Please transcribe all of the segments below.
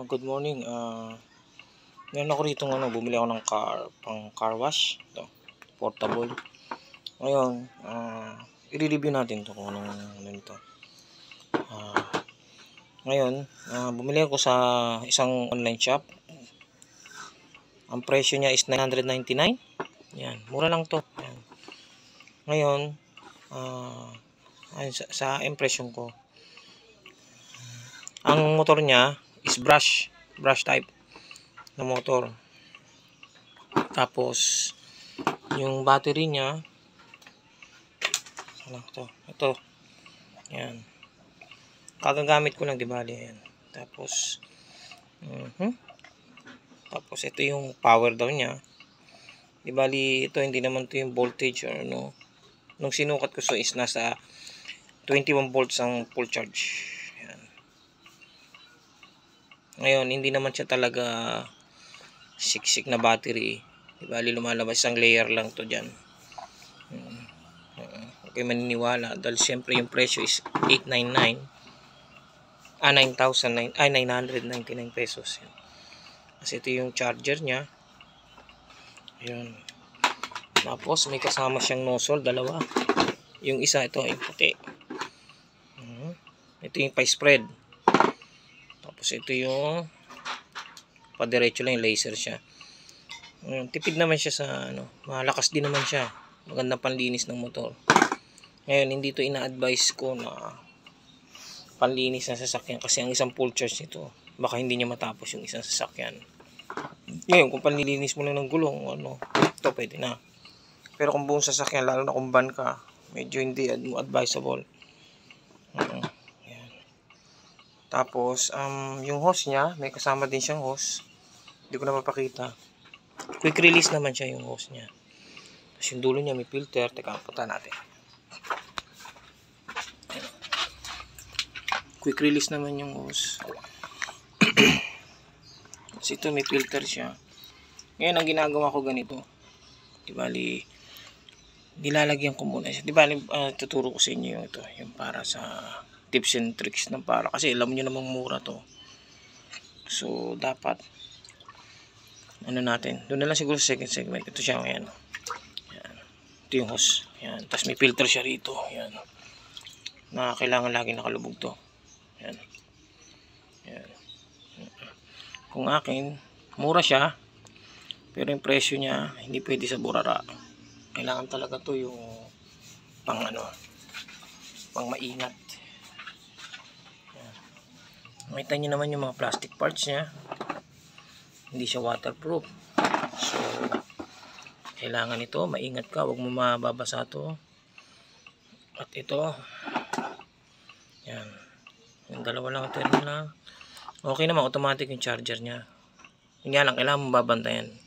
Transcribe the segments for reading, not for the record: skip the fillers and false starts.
Good morning. Ngayon ako rito bumili ako ng pang car wash. Ito, portable. Ngayon, i-review natin to kung anong ano nito. Ngayon, bumili ako sa isang online shop. Ang presyo niya is 999. Yan, mura lang to. Yan. Ngayon, sa impression ko, ang motor niya is brush type na motor. Tapos yung battery niya ito. Yan. Kagagamit ko lang, di bali yan. Tapos tapos ito yung power daw niya. Di bali ito hindi naman to yung voltage or ano. Nung sinukat ko is nasa 21 volts ang full charge. Ngayon, hindi naman siya talaga siksik na battery. Di bali lumalabas isang layer lang to dyan. Okay, maniniwala. Dahil siyempre yung presyo is 999 pesos. Kasi ito yung charger niya. Ayun. Tapos may kasama siyang nozzle, dalawa. Yung isa, ito yung puti. Ito yung pa-spread. Tapos ito yung padiretso lang, yung laser siya. Tipid naman siya sa malakas din naman siya. Magandang panlinis ng motor. Ngayon, hindi to ina-advise ko na panlinis ng sasakyan kasi ang isang full charge nito, baka hindi niya matapos yung isang sasakyan. Ngayon, kung panlilinis mo lang ng gulong, ito pwede na. Pero kung buong sasakyan, lalo na kung van ka, medyo hindi advisable. Tapos, yung hose niya, may kasama din siyang hose. Hindi ko na mapakita. Quick release naman siya yung hose niya. Tapos yung dulo niya may filter. Teka, punta natin. Quick release naman yung hose. Tapos ito may filter siya. Ngayon, ang ginagawa ko ganito. Di bali, nilalagyan ko muna siya. Di bali, tuturo ko sa inyo yung ito. Yung para sa tips and tricks ng para. Kasi alam nyo namang mura to. So, dapat natin. Doon na lang siguro sa second segment. Ito siya ngayon. Yan. Ito yung hose. Yan. Tapos may filter siya rito. Yan. Na kailangan lagi nakalubog to. Yan. Yan. Kung akin, mura siya. Pero yung presyo niya, hindi pwede sa burara. Kailangan talaga to yung pang maingat. Makita nyo naman yung mga plastic parts niya. Hindi siya waterproof. So, kailangan ito, maingat ka, huwag mo mababasa to. At ito, yan. Yung dalawa lang terminal. Okay naman, automatic yung charger niya. Yun nga lang, kailangan mo babantayan.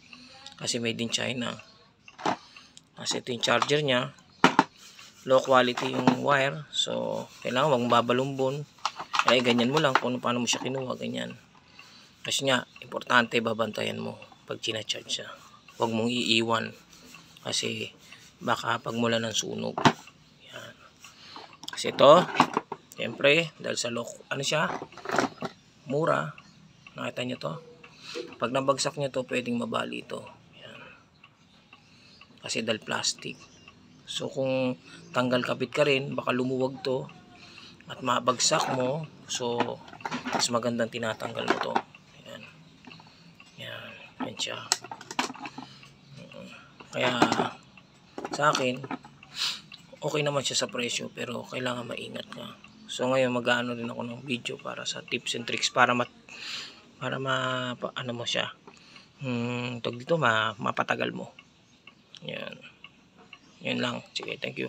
Kasi made in China. Kasi ito yung charger niya. Low quality yung wire. So, kailangan huwag mo babalumbon. Kaya ganyan mo lang kung paano mo siya kinuha, ganyan. Kasi nga, importante babantayan mo pag tina-charge siya. Huwag mong iiwan. Kasi baka pagmula ng sunog. Yan. Kasi ito, siyempre, dahil sa siya, mura. Nakita nyo to? Pag nabagsak nyo to, pwedeng mabali ito. Yan. Kasi dahil plastic. So kung tanggal kapit ka rin, baka lumuwag to. At mabagsak mo, so mas magandang tinatanggal mo to. Yan. Yan. Yan siya. Kaya sa akin, okay naman siya sa presyo, pero kailangan maingat ka. So ngayon mag-aano din ako ng video para sa tips and tricks para ano mo siya. Tag dito mapatagal mo. Yan. Yan lang. Sige, thank you.